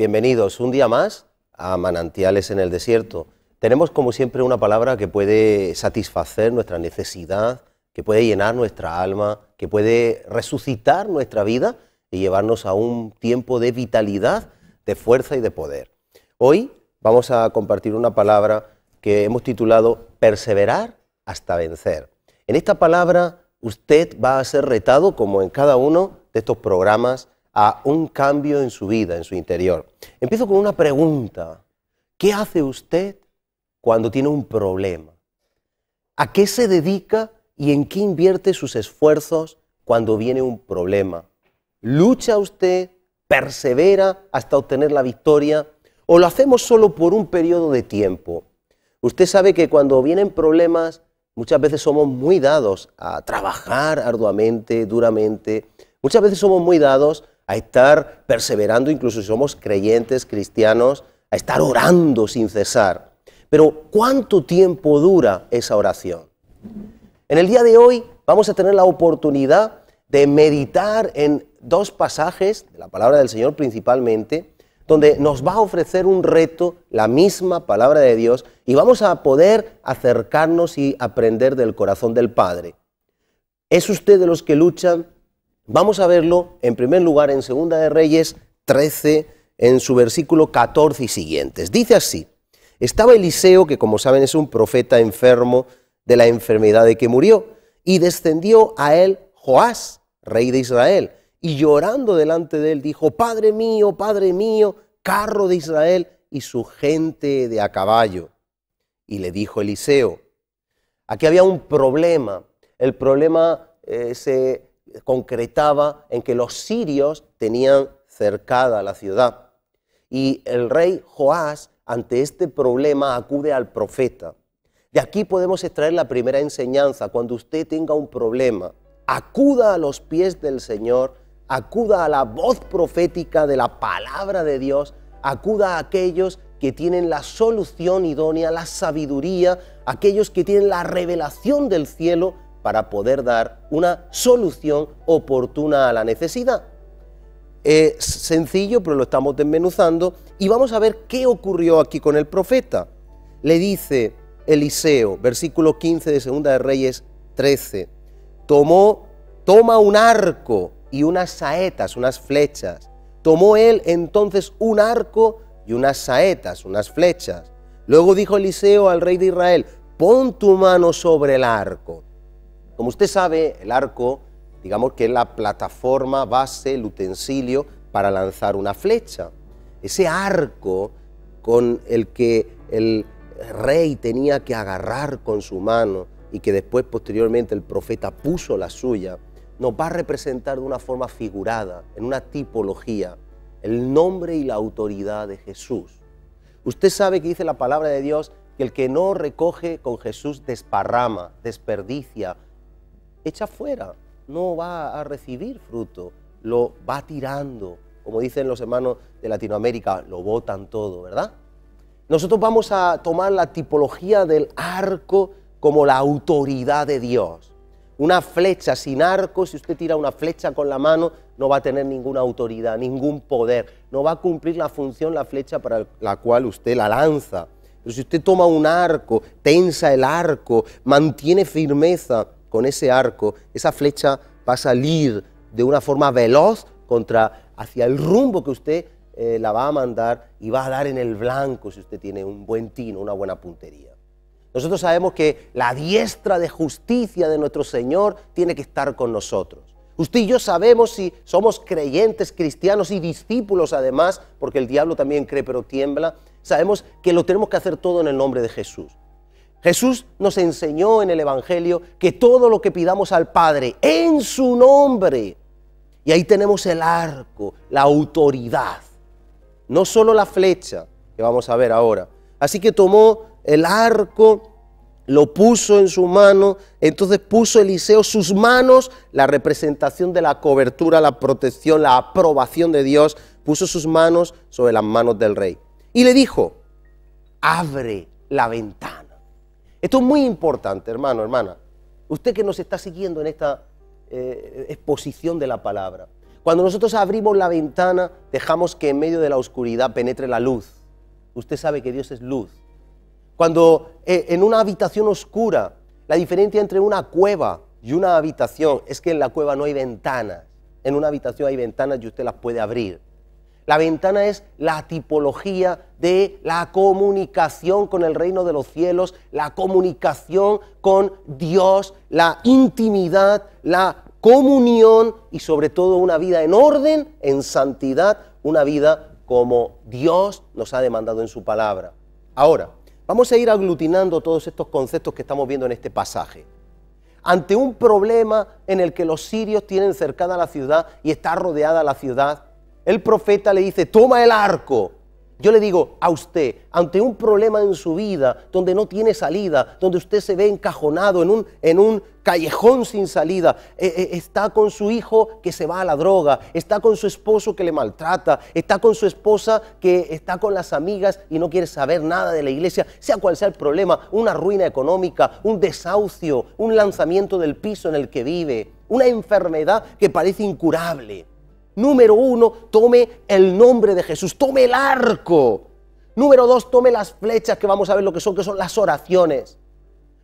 Bienvenidos un día más a Manantiales en el Desierto. Tenemos como siempre una palabra que puede satisfacer nuestra necesidad, que puede llenar nuestra alma, que puede resucitar nuestra vida y llevarnos a un tiempo de vitalidad, de fuerza y de poder. Hoy vamos a compartir una palabra que hemos titulado Perseverar hasta vencer. En esta palabra usted va a ser retado, como en cada uno de estos programas, a un cambio en su vida, en su interior. Empiezo con una pregunta. ¿Qué hace usted cuando tiene un problema? ¿A qué se dedica y en qué invierte sus esfuerzos cuando viene un problema? ¿Lucha usted, persevera hasta obtener la victoria o lo hacemos solo por un periodo de tiempo? Usted sabe que cuando vienen problemas muchas veces somos muy dados a trabajar arduamente, duramente. Muchas veces somos muy dados a estar perseverando, incluso si somos creyentes, cristianos, a estar orando sin cesar. Pero ¿cuánto tiempo dura esa oración? En el día de hoy vamos a tener la oportunidad de meditar en dos pasajes de la palabra del Señor principalmente, donde nos va a ofrecer un reto, la misma palabra de Dios, y vamos a poder acercarnos y aprender del corazón del Padre. ¿Es usted de los que luchan? Vamos a verlo en primer lugar en Segunda de Reyes 13, en su versículo 14 y siguientes. Dice así: estaba Eliseo, que como saben es un profeta enfermo de la enfermedad de que murió, y descendió a él Joás, rey de Israel, y llorando delante de él dijo: Padre mío, carro de Israel y su gente de a caballo. Y le dijo Eliseo, aquí había un problema. El problema se concretaba en que los sirios tenían cercada la ciudad. Y el rey Joás, ante este problema, acude al profeta. De aquí podemos extraer la primera enseñanza. Cuando usted tenga un problema, acuda a los pies del Señor, acuda a la voz profética de la palabra de Dios, acuda a aquellos que tienen la solución idónea, la sabiduría, aquellos que tienen la revelación del cielo para poder dar una solución oportuna a la necesidad. Es sencillo, pero lo estamos desmenuzando y vamos a ver qué ocurrió aquí con el profeta. Le dice Eliseo, versículo 15 de Segunda de Reyes 13, toma un arco y unas saetas, unas flechas. Tomó él entonces un arco y unas saetas, unas flechas. Luego dijo Eliseo al rey de Israel: pon tu mano sobre el arco. Como usted sabe, el arco, digamos que es la plataforma, base, el utensilio para lanzar una flecha. Ese arco con el que el rey tenía que agarrar con su mano y que después posteriormente el profeta puso la suya, nos va a representar de una forma figurada, en una tipología, el nombre y la autoridad de Jesús. Usted sabe que dice la palabra de Dios que el que no recoge con Jesús desparrama, desperdicia, echa fuera, no va a recibir fruto, lo va tirando. Como dicen los hermanos de Latinoamérica, lo botan todo, ¿verdad? Nosotros vamos a tomar la tipología del arco como la autoridad de Dios. Una flecha sin arco, si usted tira una flecha con la mano, no va a tener ninguna autoridad, ningún poder. No va a cumplir la función la flecha para la cual usted la lanza. Pero si usted toma un arco, tensa el arco, mantiene firmeza con ese arco, esa flecha va a salir de una forma veloz hacia el rumbo que usted la va a mandar y va a dar en el blanco si usted tiene un buen tino, una buena puntería. Nosotros sabemos que la diestra de justicia de nuestro Señor tiene que estar con nosotros. Usted y yo sabemos, si somos creyentes, cristianos y discípulos además, porque el diablo también cree pero tiembla, sabemos que lo tenemos que hacer todo en el nombre de Jesús. Jesús nos enseñó en el Evangelio que todo lo que pidamos al Padre en su nombre, y ahí tenemos el arco, la autoridad, no solo la flecha que vamos a ver ahora. Así que tomó el arco, lo puso en su mano, entonces puso Eliseo sus manos, la representación de la cobertura, la protección, la aprobación de Dios, puso sus manos sobre las manos del rey. Y le dijo: abre la ventana. Esto es muy importante, hermano, hermana. Usted que nos está siguiendo en esta exposición de la palabra. Cuando nosotros abrimos la ventana, dejamos que en medio de la oscuridad penetre la luz. Usted sabe que Dios es luz. Cuando en una habitación oscura, la diferencia entre una cueva y una habitación es que en la cueva no hay ventanas. En una habitación hay ventanas y usted las puede abrir. La ventana es la tipología de la comunicación con el reino de los cielos, la comunicación con Dios, la intimidad, la comunión y sobre todo una vida en orden, en santidad, una vida como Dios nos ha demandado en su palabra. Ahora, vamos a ir aglutinando todos estos conceptos que estamos viendo en este pasaje. Ante un problema en el que los sirios tienen cercada la ciudad y está rodeada la ciudad, el profeta le dice, toma el arco. Yo le digo a usted, ante un problema en su vida donde no tiene salida, donde usted se ve encajonado en un callejón sin salida, está con su hijo que se va a la droga, está con su esposo que le maltrata, está con su esposa que está con las amigas y no quiere saber nada de la iglesia, sea cual sea el problema, una ruina económica, un desahucio, un lanzamiento del piso en el que vive, una enfermedad que parece incurable. Número 1, tome el nombre de Jesús, tome el arco. Número 2, tome las flechas que vamos a ver lo que son las oraciones.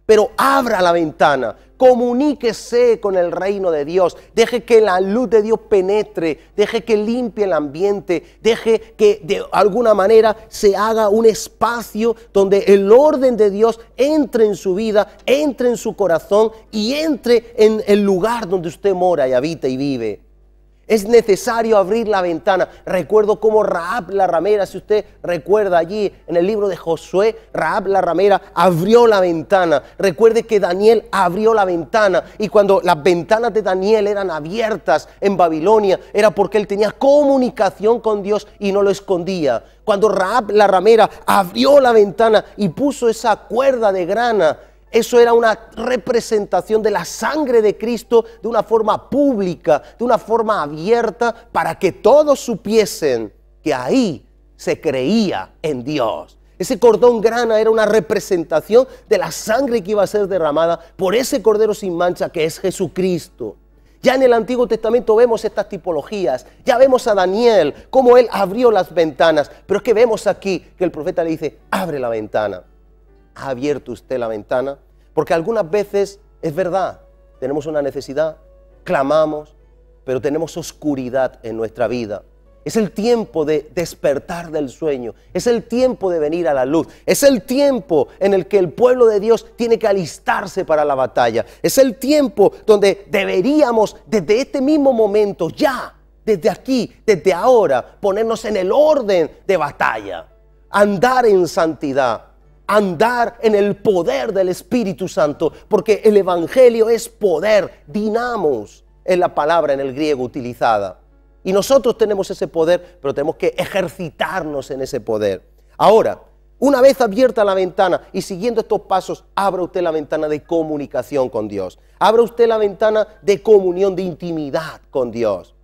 Pero abra la ventana, comuníquese con el reino de Dios, deje que la luz de Dios penetre, deje que limpie el ambiente, deje que de alguna manera se haga un espacio donde el orden de Dios entre en su vida, entre en su corazón y entre en el lugar donde usted mora y habita y vive. Es necesario abrir la ventana. Recuerdo cómo Rahab la ramera, si usted recuerda allí en el libro de Josué, Rahab la ramera abrió la ventana. Recuerde que Daniel abrió la ventana y cuando las ventanas de Daniel eran abiertas en Babilonia era porque él tenía comunicación con Dios y no lo escondía. Cuando Rahab la ramera abrió la ventana y puso esa cuerda de grana, eso era una representación de la sangre de Cristo de una forma pública, de una forma abierta, para que todos supiesen que ahí se creía en Dios. Ese cordón grana era una representación de la sangre que iba a ser derramada por ese Cordero sin mancha que es Jesucristo. Ya en el Antiguo Testamento vemos estas tipologías, ya vemos a Daniel, cómo él abrió las ventanas, pero es que vemos aquí que el profeta le dice, abre la ventana. ¿Ha abierto usted la ventana? Porque algunas veces, es verdad, tenemos una necesidad, clamamos, pero tenemos oscuridad en nuestra vida. Es el tiempo de despertar del sueño, es el tiempo de venir a la luz, es el tiempo en el que el pueblo de Dios tiene que alistarse para la batalla, es el tiempo donde deberíamos desde este mismo momento, ya, desde aquí, desde ahora, ponernos en el orden de batalla, andar en santidad, andar en el poder del Espíritu Santo, porque el Evangelio es poder, dinamos es la palabra en el griego utilizada. Y nosotros tenemos ese poder, pero tenemos que ejercitarnos en ese poder. Ahora, una vez abierta la ventana y siguiendo estos pasos, abra usted la ventana de comunicación con Dios. Abra usted la ventana de comunión, de intimidad con Dios.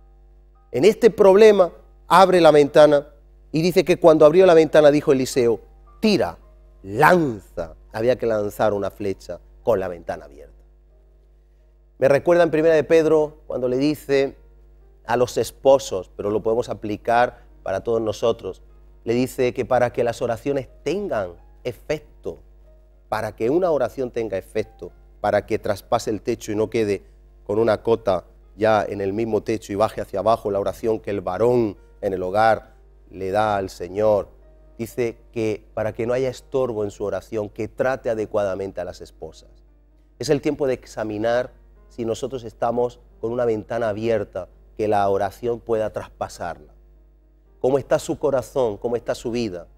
En este problema, abre la ventana y dice que cuando abrió la ventana dijo Eliseo, tira, lanza. Había que lanzar una flecha con la ventana abierta. Me recuerda en 1 de Pedro cuando le dice a los esposos, pero lo podemos aplicar para todos nosotros, le dice que para que las oraciones tengan efecto, para que una oración tenga efecto, para que traspase el techo y no quede con una cota ya en el mismo techo y baje hacia abajo la oración que el varón en el hogar le da al Señor, dice que para que no haya estorbo en su oración, que trate adecuadamente a las esposas. Es el tiempo de examinar si nosotros estamos con una ventana abierta, que la oración pueda traspasarla. ¿Cómo está su corazón? ¿Cómo está su vida?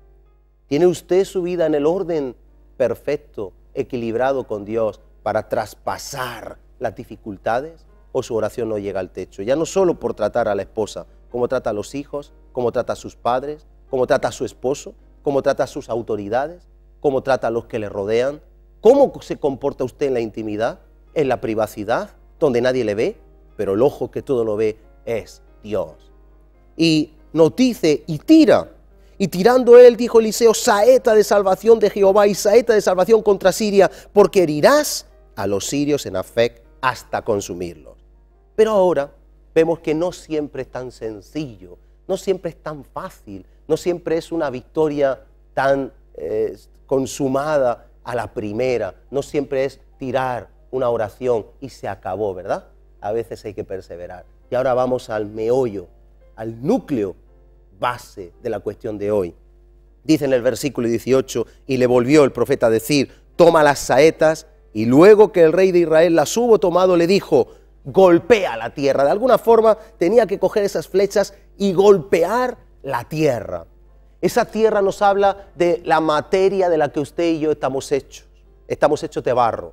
¿Tiene usted su vida en el orden perfecto, equilibrado con Dios para traspasar las dificultades? ¿O su oración no llega al techo? Ya no solo por tratar a la esposa, cómo trata a los hijos, cómo trata a sus padres, cómo trata a su esposo, cómo trata a sus autoridades, cómo trata a los que le rodean, cómo se comporta usted en la intimidad, en la privacidad, donde nadie le ve, pero el ojo que todo lo ve es Dios. Y nos dice, y tira. Y tirando él, dijo Eliseo, saeta de salvación de Jehová y saeta de salvación contra Siria, porque herirás a los sirios en Afec hasta consumirlos. Pero ahora vemos que no siempre es tan sencillo, no siempre es tan fácil, no siempre es una victoria tan consumada a la primera, no siempre es tirar una oración y se acabó, ¿verdad? A veces hay que perseverar. Y ahora vamos al meollo, al núcleo base de la cuestión de hoy. Dice en el versículo 18, y le volvió el profeta a decir, toma las saetas, y luego que el rey de Israel las hubo tomado, le dijo, golpea la tierra. De alguna forma tenía que coger esas flechas y golpear la tierra. Esa tierra nos habla de la materia de la que usted y yo estamos hechos. Estamos hechos de barro.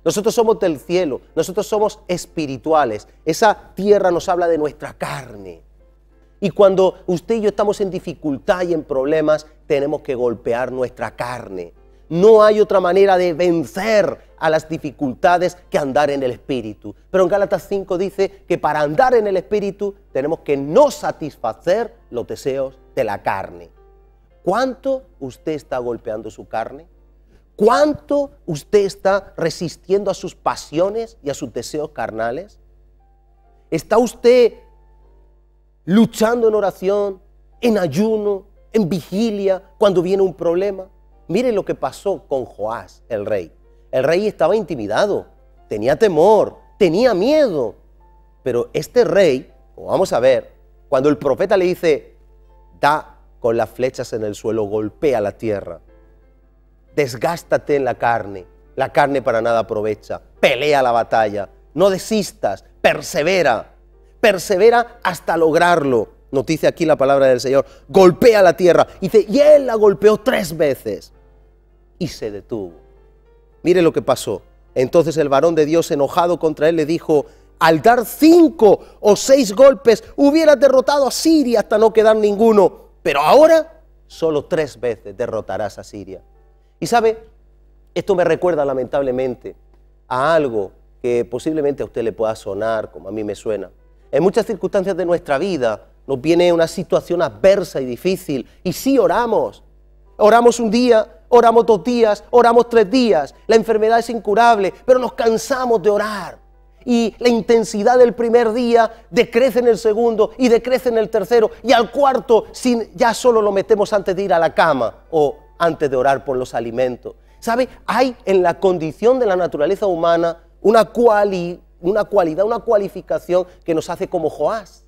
Nosotros somos del cielo, nosotros somos espirituales. Esa tierra nos habla de nuestra carne. Y cuando usted y yo estamos en dificultad y en problemas, tenemos que golpear nuestra carne. No hay otra manera de vencer a las dificultades que andar en el Espíritu. Pero en Gálatas 5 dice que para andar en el Espíritu tenemos que no satisfacer los deseos de la carne. ¿Cuánto usted está golpeando su carne? ¿Cuánto usted está resistiendo a sus pasiones y a sus deseos carnales? ¿Está usted luchando en oración, en ayuno, en vigilia, cuando viene un problema? Mire lo que pasó con Joás, el rey. El rey estaba intimidado, tenía temor, tenía miedo. Pero este rey, como vamos a ver, cuando el profeta le dice, da con las flechas en el suelo, golpea la tierra, desgástate en la carne para nada aprovecha, pelea la batalla, no desistas, persevera hasta lograrlo. Nos dice aquí la palabra del Señor, golpea la tierra. Dice, y él la golpeó 3 veces y se detuvo. Mire lo que pasó. Entonces el varón de Dios, enojado contra él, le dijo, al dar 5 o 6 golpes, hubieras derrotado a Siria hasta no quedar ninguno. Pero ahora, solo 3 veces derrotarás a Siria. Y sabe, esto me recuerda lamentablemente a algo que posiblemente a usted le pueda sonar, como a mí me suena. En muchas circunstancias de nuestra vida nos viene una situación adversa y difícil, y sí oramos. Oramos un día, oramos 2 días, oramos 3 días. La enfermedad es incurable, pero nos cansamos de orar. Y la intensidad del primer día decrece en el segundo y decrece en el tercero. Y al cuarto ya solo lo metemos antes de ir a la cama o antes de orar por los alimentos. ¿Sabe? Hay en la condición de la naturaleza humana una cualidad, una cualificación que nos hace como Joás.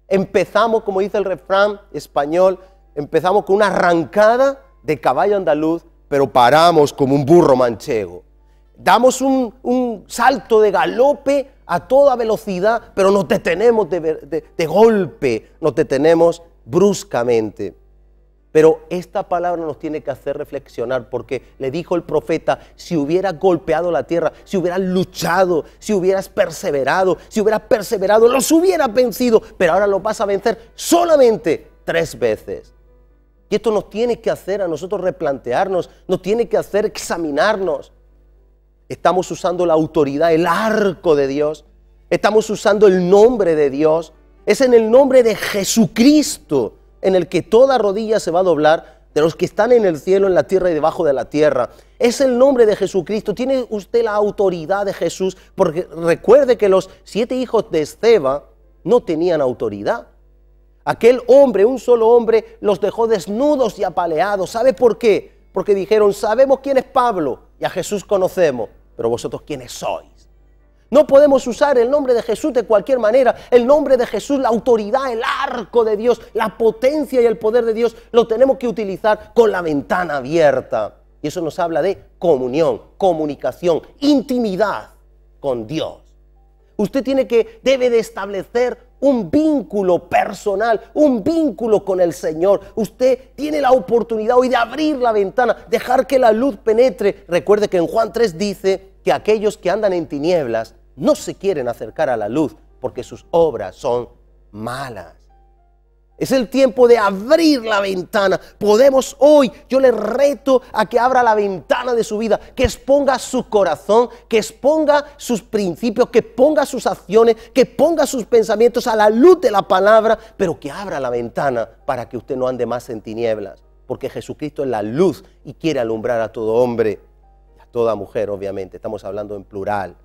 Empezamos, como dice el refrán español, empezamos con una arrancada de caballo andaluz, pero paramos como un burro manchego. Damos un salto de galope a toda velocidad, pero nos detenemos de golpe, nos detenemos bruscamente. Pero esta palabra nos tiene que hacer reflexionar, porque le dijo el profeta, si hubieras golpeado la tierra, si hubieras luchado, si hubieras perseverado, los hubieras vencido, pero ahora los vas a vencer solamente 3 veces. Y esto nos tiene que hacer a nosotros replantearnos, nos tiene que hacer examinarnos. Estamos usando la autoridad, el arco de Dios. Estamos usando el nombre de Dios. Es en el nombre de Jesucristo en el que toda rodilla se va a doblar, de los que están en el cielo, en la tierra y debajo de la tierra. Es el nombre de Jesucristo. Tiene usted la autoridad de Jesús, porque recuerde que los 7 hijos de Esceva no tenían autoridad. Aquel hombre, un solo hombre, los dejó desnudos y apaleados. ¿Sabe por qué? Porque dijeron, sabemos quién es Pablo y a Jesús conocemos, pero vosotros quiénes sois. No podemos usar el nombre de Jesús de cualquier manera. El nombre de Jesús, la autoridad, el arco de Dios, la potencia y el poder de Dios, lo tenemos que utilizar con la ventana abierta. Y eso nos habla de comunión, comunicación, intimidad con Dios. Usted debe de establecer un vínculo personal, un vínculo con el Señor. Usted tiene la oportunidad hoy de abrir la ventana, dejar que la luz penetre. Recuerde que en Juan 3 dice que aquellos que andan en tinieblas no se quieren acercar a la luz porque sus obras son malas. Es el tiempo de abrir la ventana. Podemos hoy, yo le reto a que abra la ventana de su vida, que exponga su corazón, que exponga sus principios, que ponga sus acciones, que ponga sus pensamientos a la luz de la palabra, pero que abra la ventana para que usted no ande más en tinieblas, porque Jesucristo es la luz y quiere alumbrar a todo hombre, a toda mujer, obviamente, estamos hablando en plural.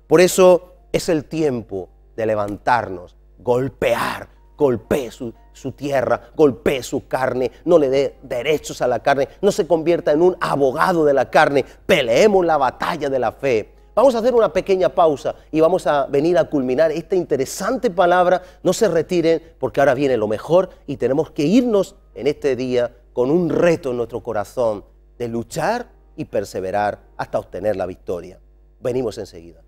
Por eso es el tiempo de levantarnos, golpee su tierra, golpee su carne, no le dé derechos a la carne, no se convierta en un abogado de la carne, peleemos la batalla de la fe. Vamos a hacer una pequeña pausa y vamos a venir a culminar esta interesante palabra. No se retiren porque ahora viene lo mejor y tenemos que irnos en este día con un reto en nuestro corazón de luchar y perseverar hasta obtener la victoria. Venimos enseguida.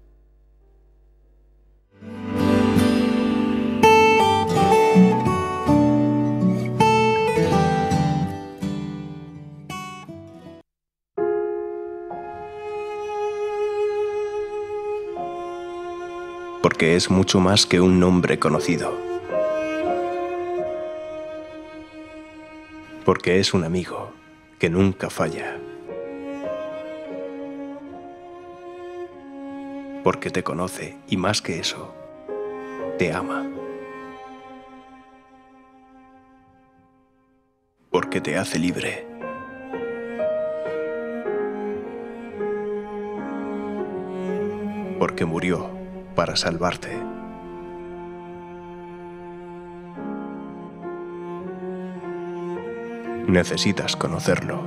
Porque es mucho más que un nombre conocido. Porque es un amigo que nunca falla. Porque te conoce y más que eso, te ama. Porque te hace libre. Porque murió para salvarte. Necesitas conocerlo.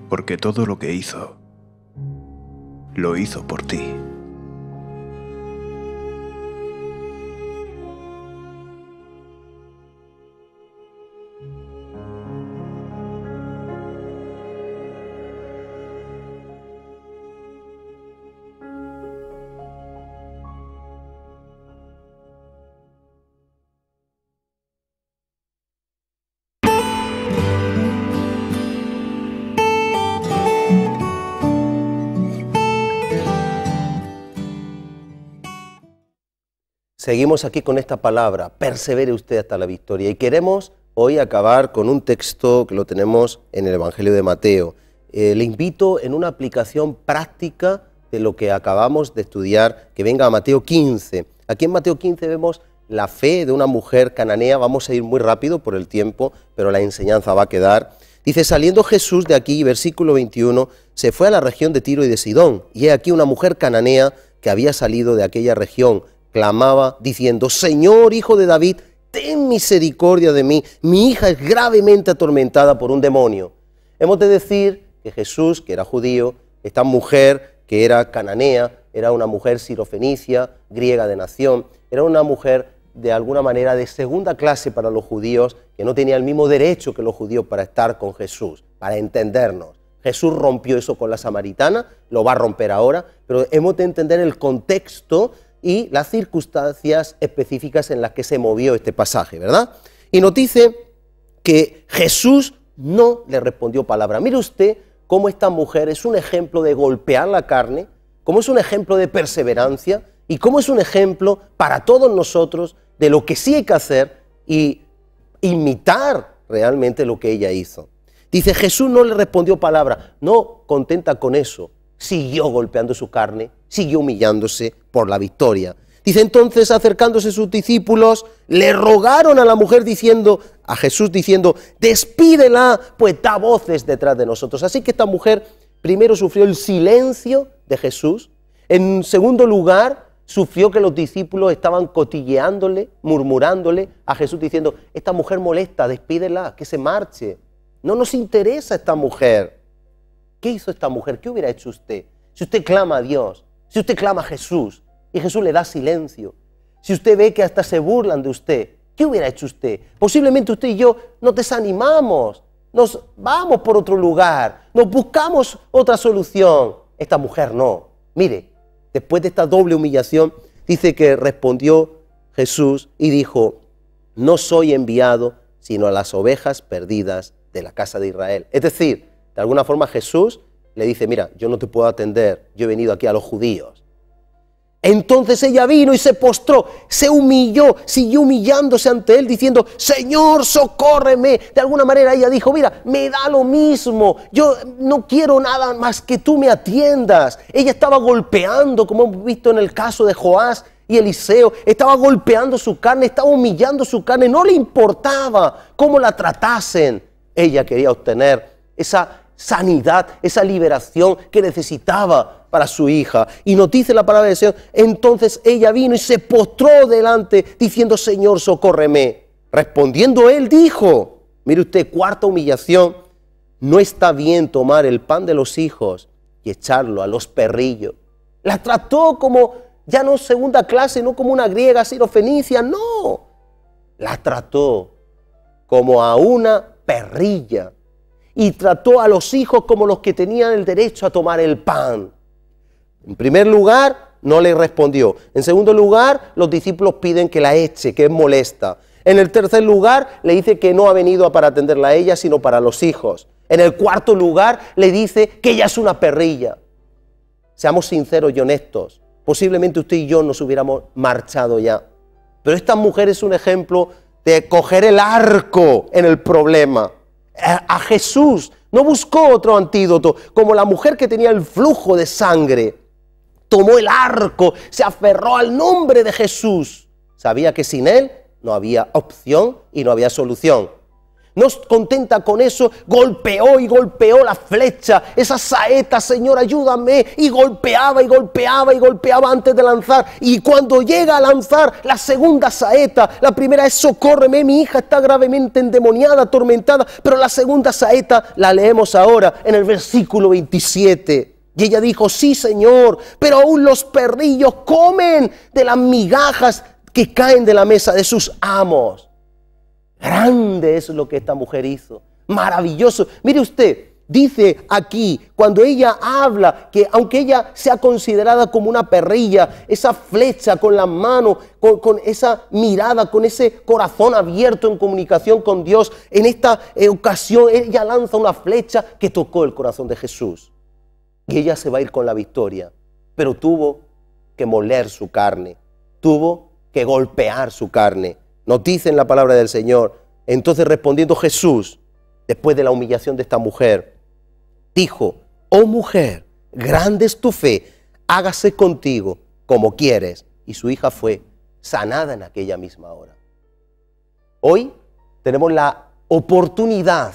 Porque todo lo que hizo, lo hizo por ti. Seguimos aquí con esta palabra, persevere usted hasta la victoria. Y queremos hoy acabar con un texto que lo tenemos en el Evangelio de Mateo. Le invito en una aplicación práctica de lo que acabamos de estudiar, que venga a Mateo 15. Aquí en Mateo 15 vemos la fe de una mujer cananea. Vamos a ir muy rápido por el tiempo, pero la enseñanza va a quedar. Dice, saliendo Jesús de aquí, versículo 21, se fue a la región de Tiro y de Sidón. Y he aquí una mujer cananea que había salido de aquella región, clamaba diciendo, Señor, Hijo de David, ten misericordia de mí, mi hija es gravemente atormentada por un demonio. Hemos de decir que Jesús, que era judío, esta mujer que era cananea, era una mujer sirofenicia, griega de nación, era una mujer de alguna manera de segunda clase para los judíos, que no tenía el mismo derecho que los judíos para estar con Jesús, para entendernos. Jesús rompió eso con la samaritana, lo va a romper ahora, pero hemos de entender el contexto y las circunstancias específicas en las que se movió este pasaje, ¿verdad? Y nos dice que Jesús no le respondió palabra. Mire usted cómo esta mujer es un ejemplo de golpear la carne, cómo es un ejemplo de perseverancia y cómo es un ejemplo para todos nosotros de lo que sí hay que hacer y imitar realmente lo que ella hizo. Dice, Jesús no le respondió palabra, no contenta con eso, siguió golpeando su carne, siguió humillándose por la victoria. Dice, entonces acercándose sus discípulos, le rogaron a la mujer diciendo, a Jesús diciendo, despídela, pues da voces detrás de nosotros. Así que esta mujer primero sufrió el silencio de Jesús, en segundo lugar sufrió que los discípulos estaban cotilleándole, murmurándole a Jesús diciendo, esta mujer molesta, despídela, que se marche. No nos interesa esta mujer. ¿Qué hizo esta mujer? ¿Qué hubiera hecho usted? Si usted clama a Dios, si usted clama a Jesús y Jesús le da silencio, si usted ve que hasta se burlan de usted, ¿qué hubiera hecho usted? Posiblemente usted y yo nos desanimamos, nos vamos por otro lugar, nos buscamos otra solución. Esta mujer no. Mire, después de esta doble humillación, dice que respondió Jesús y dijo, no soy enviado sino a las ovejas perdidas de la casa de Israel. Es decir, de alguna forma Jesús le dice, mira, yo no te puedo atender, yo he venido aquí a los judíos. Entonces ella vino y se postró, se humilló, siguió humillándose ante él diciendo, Señor, socórreme. De alguna manera ella dijo, mira, me da lo mismo, yo no quiero nada más que tú me atiendas. Ella estaba golpeando, como hemos visto en el caso de Joás y Eliseo, estaba golpeando su carne, estaba humillando su carne, no le importaba cómo la tratasen. Ella quería obtener esa sanidad, esa liberación que necesitaba para su hija. Y nos dice la palabra del Señor, entonces ella vino y se postró delante diciendo, Señor, socórreme. Respondiendo él dijo, mire usted, cuarta humillación, no está bien tomar el pan de los hijos y echarlo a los perrillos. La trató como ya no segunda clase, no como una griega sirofenicia, no. La trató como a una perrilla y trató a los hijos como los que tenían el derecho a tomar el pan. En primer lugar, no le respondió. En segundo lugar, los discípulos piden que la eche, que es molesta. En el tercer lugar, le dice que no ha venido para atenderla a ella, sino para los hijos. En el cuarto lugar, le dice que ella es una perrilla. Seamos sinceros y honestos. Posiblemente usted y yo nos hubiéramos marchado ya. Pero esta mujer es un ejemplo de coger el arco en el problema. A Jesús no buscó otro antídoto, como la mujer que tenía el flujo de sangre. Tomó el arco, se aferró al nombre de Jesús. Sabía que sin él no había opción y no había solución. No contenta con eso, golpeó y golpeó la flecha, esa saeta, Señor, ayúdame, y golpeaba y golpeaba y golpeaba antes de lanzar. Y cuando llega a lanzar la segunda saeta, la primera es socórreme, mi hija está gravemente endemoniada, atormentada, pero la segunda saeta la leemos ahora en el versículo 27. Y ella dijo, sí, Señor, pero aún los perrillos comen de las migajas que caen de la mesa de sus amos. Grande es lo que esta mujer hizo, maravilloso. Mire usted, dice aquí, cuando ella habla, que aunque ella sea considerada como una perrilla, esa flecha con las manos, con esa mirada, con ese corazón abierto en comunicación con Dios, en esta ocasión ella lanza una flecha que tocó el corazón de Jesús. Y ella se va a ir con la victoria, pero tuvo que moler su carne, tuvo que golpear su carne. Nos dice en la palabra del Señor, entonces respondiendo Jesús, después de la humillación de esta mujer, dijo, oh mujer, grande es tu fe, hágase contigo como quieres. Y su hija fue sanada en aquella misma hora. Hoy tenemos la oportunidad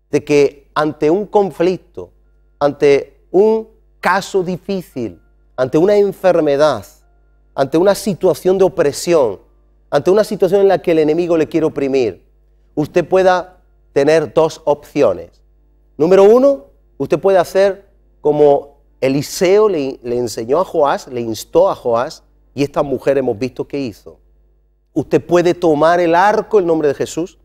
de que ante un conflicto, ante un caso difícil, ante una enfermedad, ante una situación de opresión, ante una situación en la que el enemigo le quiere oprimir, usted pueda tener dos opciones. Número uno, usted puede hacer como Eliseo le enseñó a Joás, le instó a Joás, y esta mujer hemos visto que hizo. Usted puede tomar el arco, el nombre de Jesús,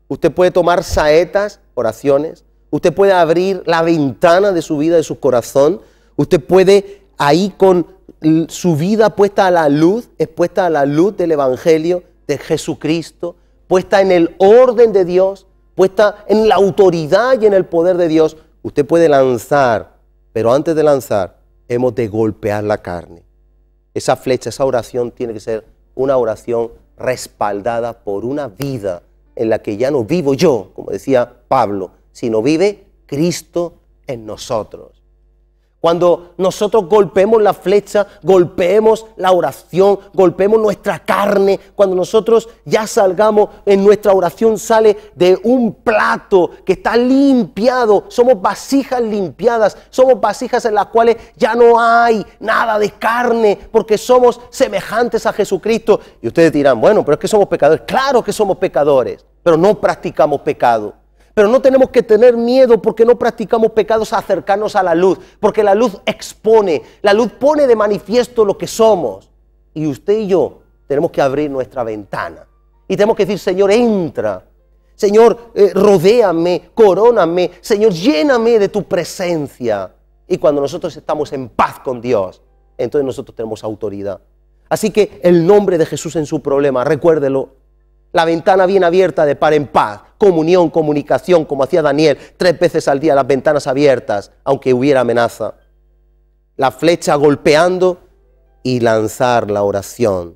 usted puede tomar saetas, oraciones, usted puede abrir la ventana de su vida, de su corazón, usted puede ahí con su vida puesta a la luz, expuesta a la luz del Evangelio de Jesucristo, puesta en el orden de Dios, puesta en la autoridad y en el poder de Dios, usted puede lanzar, pero antes de lanzar, hemos de golpear la carne. Esa flecha, esa oración tiene que ser una oración respaldada por una vida en la que ya no vivo yo, como decía Pablo, sino vive Cristo en nosotros. Cuando nosotros golpeemos la flecha, golpeemos la oración, golpeemos nuestra carne, cuando nosotros ya salgamos, en nuestra oración sale de un plato que está limpiado, somos vasijas limpiadas, somos vasijas en las cuales ya no hay nada de carne, porque somos semejantes a Jesucristo. Y ustedes dirán, bueno, pero es que somos pecadores. Claro que somos pecadores, pero no practicamos pecado. Pero no tenemos que tener miedo porque no practicamos pecados a acercarnos a la luz, porque la luz expone, la luz pone de manifiesto lo que somos. Y usted y yo tenemos que abrir nuestra ventana y tenemos que decir, Señor, entra, Señor, rodéame, coróname, Señor, lléname de tu presencia. Y cuando nosotros estamos en paz con Dios, entonces nosotros tenemos autoridad. Así que el nombre de Jesús en su problema, recuérdelo. La ventana bien abierta de par en paz, comunión, comunicación, como hacía Daniel, 3 veces al día las ventanas abiertas, aunque hubiera amenaza. La flecha golpeando y lanzar la oración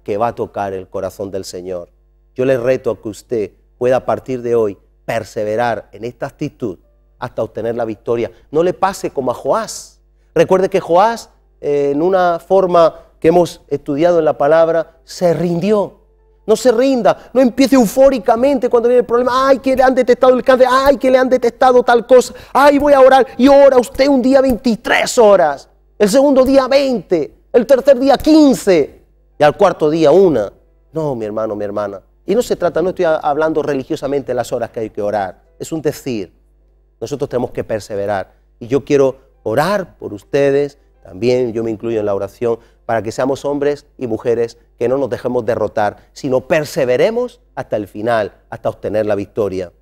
que va a tocar el corazón del Señor. Yo le reto a que usted pueda a partir de hoy perseverar en esta actitud hasta obtener la victoria. No le pase como a Joás. Recuerde que Joás, en una forma que hemos estudiado en la palabra, se rindió. No se rinda, no empiece eufóricamente cuando viene el problema. Ay, que le han detectado el cáncer, ay, que le han detectado tal cosa. Ay, voy a orar. Y ora usted un día 23 horas, el segundo día 20, el tercer día 15 y al cuarto día 1. No, mi hermano, mi hermana. Y no se trata, no estoy hablando religiosamente de las horas que hay que orar. Es un decir. Nosotros tenemos que perseverar. Y yo quiero orar por ustedes, también yo me incluyo en la oración, para que seamos hombres y mujeres que no nos dejemos derrotar, sino perseveremos hasta el final, hasta obtener la victoria.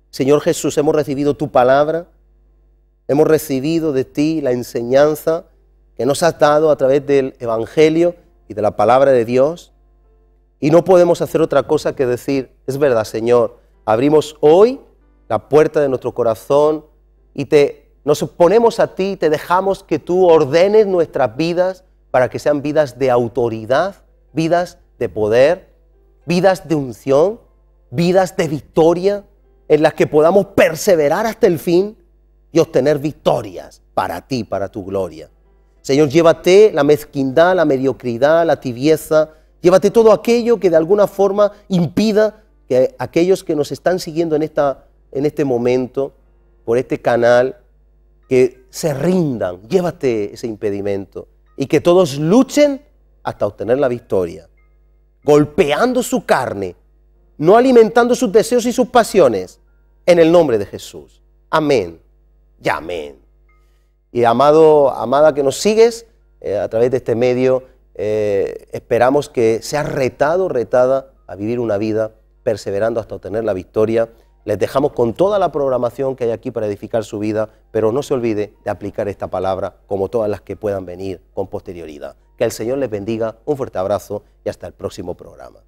Señor Jesús, hemos recibido tu palabra, hemos recibido de ti la enseñanza que nos has dado a través del Evangelio y de la palabra de Dios, y no podemos hacer otra cosa que decir, es verdad, Señor, abrimos hoy la puerta de nuestro corazón y nos ponemos a ti, te dejamos que tú ordenes nuestras vidas para que sean vidas de autoridad, vidas de poder, vidas de unción, vidas de victoria, en las que podamos perseverar hasta el fin y obtener victorias para ti, para tu gloria. Señor, llévate la mezquindad, la mediocridad, la tibieza, llévate todo aquello que de alguna forma impida que aquellos que nos están siguiendo en este momento, por este canal, que se rindan, llévate ese impedimento y que todos luchen hasta obtener la victoria, golpeando su carne, no alimentando sus deseos y sus pasiones, en el nombre de Jesús. Amén y amén. Y amado, amada que nos sigues a través de este medio, esperamos que seas retado, retada a vivir una vida perseverando hasta obtener la victoria. Les dejamos con toda la programación que hay aquí para edificar su vida, pero no se olvide de aplicar esta palabra como todas las que puedan venir con posterioridad. Que el Señor les bendiga, un fuerte abrazo y hasta el próximo programa.